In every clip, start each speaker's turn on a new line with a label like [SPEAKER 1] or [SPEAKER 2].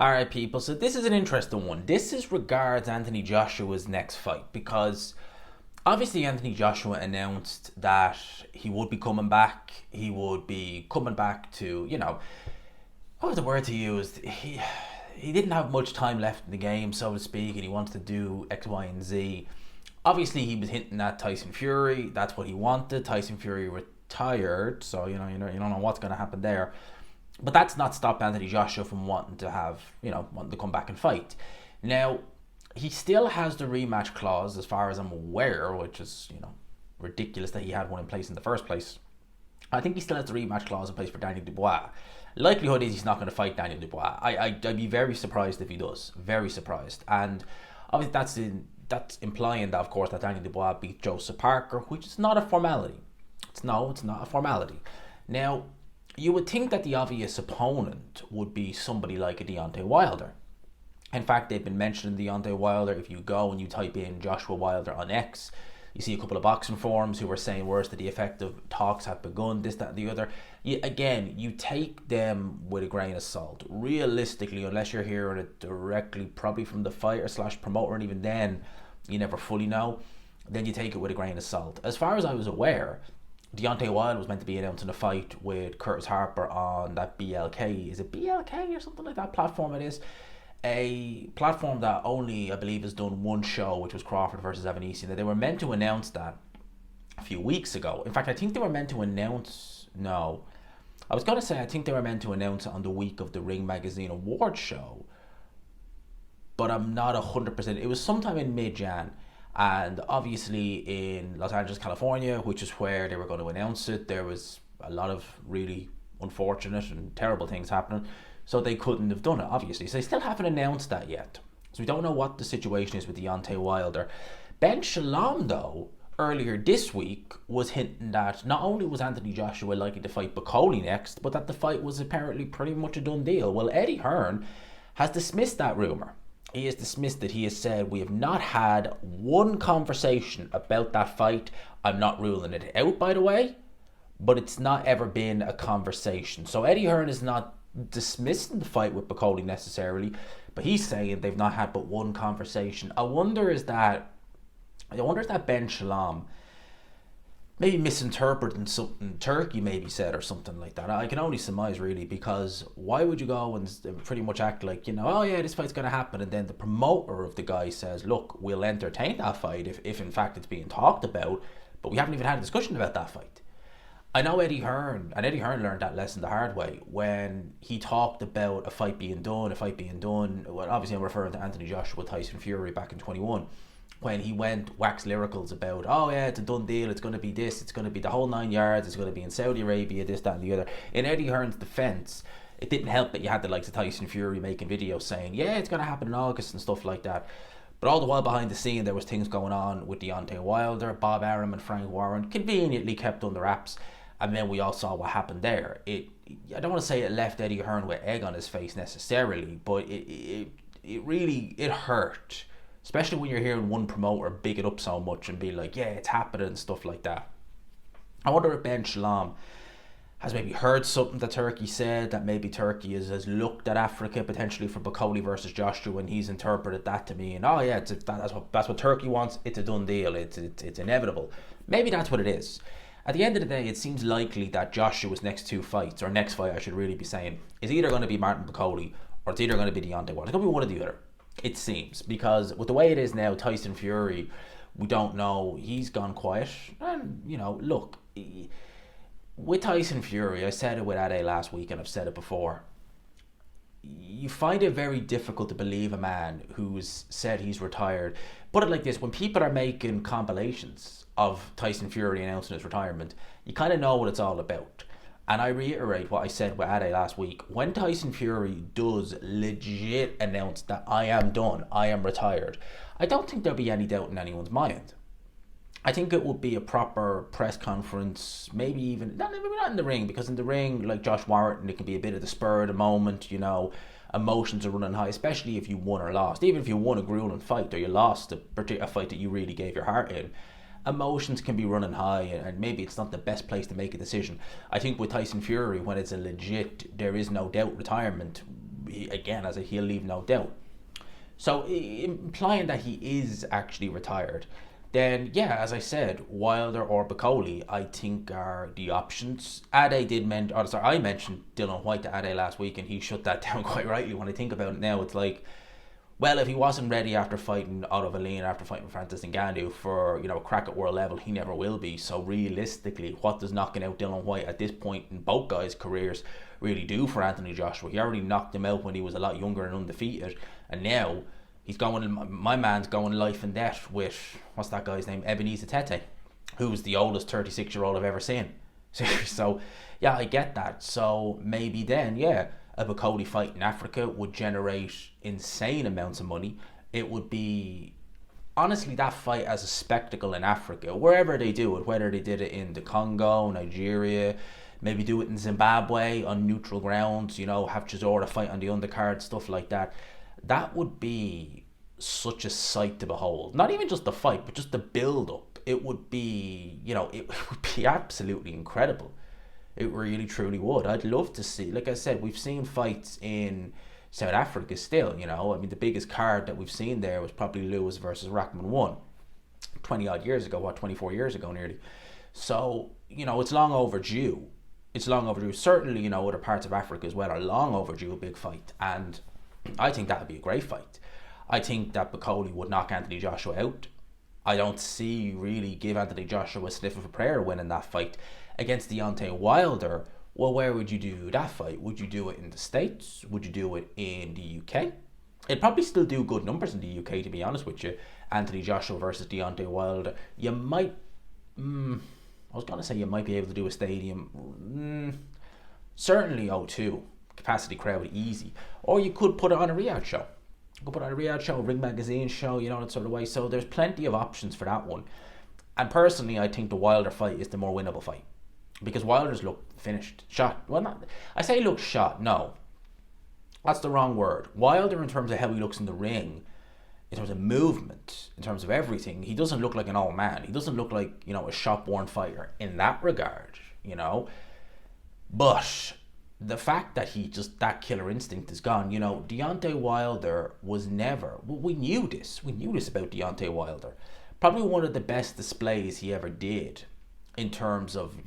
[SPEAKER 1] All right, people. So this is an interesting one. This is regards Anthony Joshua's next fight because obviously Anthony Joshua announced that he would be coming back. He would be coming back to, what was the word he used? He didn't have much time left in the game, so to speak, and he wanted to do X, Y, and Z. Obviously, he was hinting at Tyson Fury. That's what he wanted. Tyson Fury retired, so you don't know what's going to happen there. But that's not stopped Anthony Joshua from wanting to wanting to come back and fight. Now, he still has the rematch clause, as far as I'm aware, which is ridiculous that he had one in place in the first place. I think he still has the rematch clause in place for Daniel Dubois. Likelihood is he's not going to fight Daniel Dubois. I'd be very surprised if he does. Very surprised. And obviously that's implying that, of course, that Daniel Dubois beat Joseph Parker, which is not a formality. It's not a formality. Now, you would think that the obvious opponent would be somebody like a Deontay Wilder. In fact, they've been mentioning Deontay Wilder. If you go and you type in Joshua Wilder on X, you see a couple of boxing forums who are saying words to the effect of talks have begun, this, that, and the other. You take them with a grain of salt. Realistically, unless you're hearing it directly, probably from the fighter / promoter, and even then, you never fully know, then you take it with a grain of salt. As far as I was aware, Deontay Wilder was meant to be announcing a fight with Curtis Harper on that BLK. Is it BLK or something like that platform it is? A platform that only, I believe, has done one show, which was Crawford versus Evanesi. Now, they were meant to announce that a few weeks ago. In fact, I think they were meant to announce... No. I was going to say I think they were meant to announce it on the week of the Ring Magazine Awards show. But I'm not 100%. It was sometime in mid-Jan. And obviously in Los Angeles, California, which is where they were going to announce it, there was a lot of really unfortunate and terrible things happening. So they couldn't have done it, obviously. So they still haven't announced that yet. So we don't know what the situation is with Deontay Wilder. Ben Shalom, though, earlier this week was hinting that not only was Anthony Joshua likely to fight Bakole next, but that the fight was apparently pretty much a done deal. Well, Eddie Hearn has dismissed that rumour. He has dismissed it. He has said, we have not had one conversation about that fight. I'm not ruling it out, by the way, but it's not ever been a conversation. So Eddie Hearn is not dismissing the fight with Bakole necessarily, but he's saying they've not had but one conversation. I wonder if that Ben Shalom maybe misinterpreting something Turkey maybe said or something like that. I can only surmise, really, because why would you go and pretty much act like, oh yeah, this fight's going to happen, and then the promoter of the guy says, look, we'll entertain that fight if in fact it's being talked about, but we haven't even had a discussion about that fight. I know Eddie Hearn learned that lesson the hard way when he talked about a fight being done. Well, obviously I'm referring to Anthony Joshua, Tyson Fury back in 21, when he went wax lyricals about, oh yeah, it's a done deal, it's going to be this, it's going to be the whole 9 yards, it's going to be in Saudi Arabia, this, that, and the other. In Eddie Hearn's defence, it didn't help that you had the likes of Tyson Fury making videos saying, yeah, it's going to happen in August and stuff like that. But all the while behind the scene, there was things going on with Deontay Wilder. Bob Arum and Frank Warren conveniently kept under wraps. And then we all saw what happened there. I don't want to say it left Eddie Hearn with egg on his face necessarily, but it really hurt. Especially when you're hearing one promoter big it up so much and be like, yeah, it's happening and stuff like that. I wonder if Ben Shalom has maybe heard something that Turkey said, that maybe Turkey has looked at Africa potentially for Bakole versus Joshua, and he's interpreted that to mean, oh yeah, that's what Turkey wants, it's a done deal, it's inevitable. Maybe that's what it is. At the end of the day, it seems likely that Joshua's next fight, I should really be saying, is either going to be Martin Bakole or it's either going to be Deontay Wilder. It's going to be one or the other, it seems. Because with the way it is now, Tyson Fury, we don't know, he's gone quiet. And, look, with Tyson Fury, I said it with Ade last week and I've said it before, you find it very difficult to believe a man who's said he's retired. Put it like this, when people are making compilations of Tyson Fury announcing his retirement, you kind of know what it's all about. And I reiterate what I said with Ade last week. When Tyson Fury does legit announce that I am done, I am retired, I don't think there'll be any doubt in anyone's mind. I think it would be a proper press conference, maybe even, maybe not in the ring, because in the ring, like Josh Warrington, it can be a bit of the spur of the moment, emotions are running high, especially if you won or lost. Even if you won a grueling fight or you lost a fight that you really gave your heart in, emotions can be running high, and maybe it's not the best place to make a decision. I think with Tyson Fury, when it's a legit, there is no doubt retirement, again, as he'll leave no doubt. So implying that he is actually retired, then yeah, as I said, Wilder or Bakole, I think are the options. Ade did mention, oh, sorry, I mentioned Dylan White to Ade last week, and he shut that down quite rightly. When I think about it now, it's like, well, if he wasn't ready after fighting Otto Wallin, after fighting Francis Ngannou for, a crack at world level, he never will be. So realistically, what does knocking out Dylan White at this point in both guys' careers really do for Anthony Joshua? He already knocked him out when he was a lot younger and undefeated, and now he's going. My man's going life and death with, what's that guy's name, Ebenezer Tete, who's the oldest 36-year-old I've ever seen. So yeah, I get that. So maybe then, yeah, a Bakole fight in Africa would generate insane amounts of money. It would be, honestly, that fight as a spectacle in Africa, wherever they do it, whether they did it in the Congo, Nigeria, maybe do it in Zimbabwe on neutral grounds, have Chisora fight on the undercard, stuff like that. That would be such a sight to behold. Not even just the fight, but just the build-up. It would be, it would be absolutely incredible. It really, truly would. I'd love to see, like I said, we've seen fights in South Africa still, I mean, the biggest card that we've seen there was probably Lewis versus Rahman 1, 20-odd years ago, 24 years ago nearly. So, it's long overdue. It's long overdue. Certainly, other parts of Africa as well are long overdue a big fight. And I think that would be a great fight. I think that Bakole would knock Anthony Joshua out. I don't see really give Anthony Joshua a sniff of a prayer winning that fight. Against Deontay Wilder, well, where would you do that fight? Would you do it in the States? Would you do it in the UK? It'd probably still do good numbers in the UK, to be honest with you. Anthony Joshua versus Deontay Wilder. You might, I was going to say you might be able to do a stadium. Certainly O2. Capacity crowd easy. Or you could put it on a Riyadh show. You could put it on a Riyadh show, Ring Magazine show, that sort of way. So there's plenty of options for that one. And personally, I think the Wilder fight is the more winnable fight. Because Wilder's looked finished, shot. Well, not, I say looked shot, no. That's the wrong word. Wilder, in terms of how he looks in the ring, in terms of movement, in terms of everything, he doesn't look like an old man. He doesn't look like, a shop-worn fighter in that regard, But the fact that that killer instinct is gone, Deontay Wilder was never, we knew this about Deontay Wilder. Probably one of the best displays he ever did in terms of,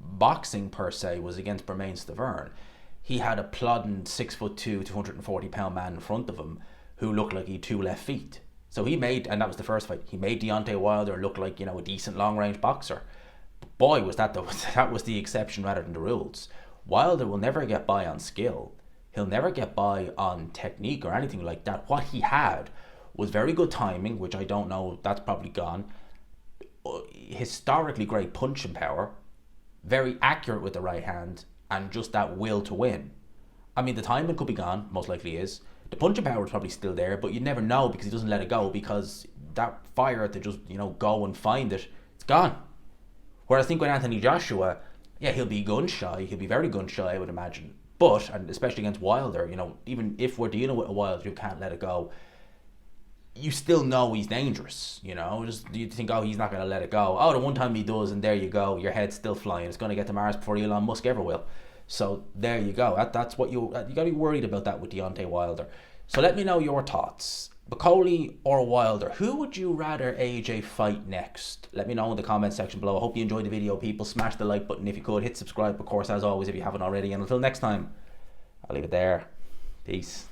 [SPEAKER 1] boxing per se was against Bermane Stiverne. He had a plodding 6'2", 240-pound man in front of him who looked like he had two left feet. So he made, and that was the first fight, he made Deontay Wilder look like, a decent long-range boxer. But boy, that was the exception rather than the rules. Wilder will never get by on skill. He'll never get by on technique or anything like that. What he had was very good timing, which I don't know, that's probably gone. Historically great punching power, very accurate with the right hand, and just that will to win. I mean, the timing could be gone, most likely is. The punching power is probably still there, but you never know because he doesn't let it go, because that fire to just, go and find it, it's gone. Whereas I think with Anthony Joshua, yeah, he'll be gun shy, he'll be very gun shy, I would imagine. But, and especially against Wilder, even if we're dealing with a Wilder who can't let it go, you still know he's dangerous, just you think, oh, he's not going to let it go. Oh, the one time he does, and there you go, your head's still flying. It's going to get to Mars before Elon Musk ever will. So there you go. That's what you got to be worried about that with Deontay Wilder. So let me know your thoughts. Bakole or Wilder, who would you rather AJ fight next? Let me know in the comment section below. I hope you enjoyed the video, people. Smash the like button if you could. Hit subscribe, of course, as always, if you haven't already. And until next time, I'll leave it there. Peace.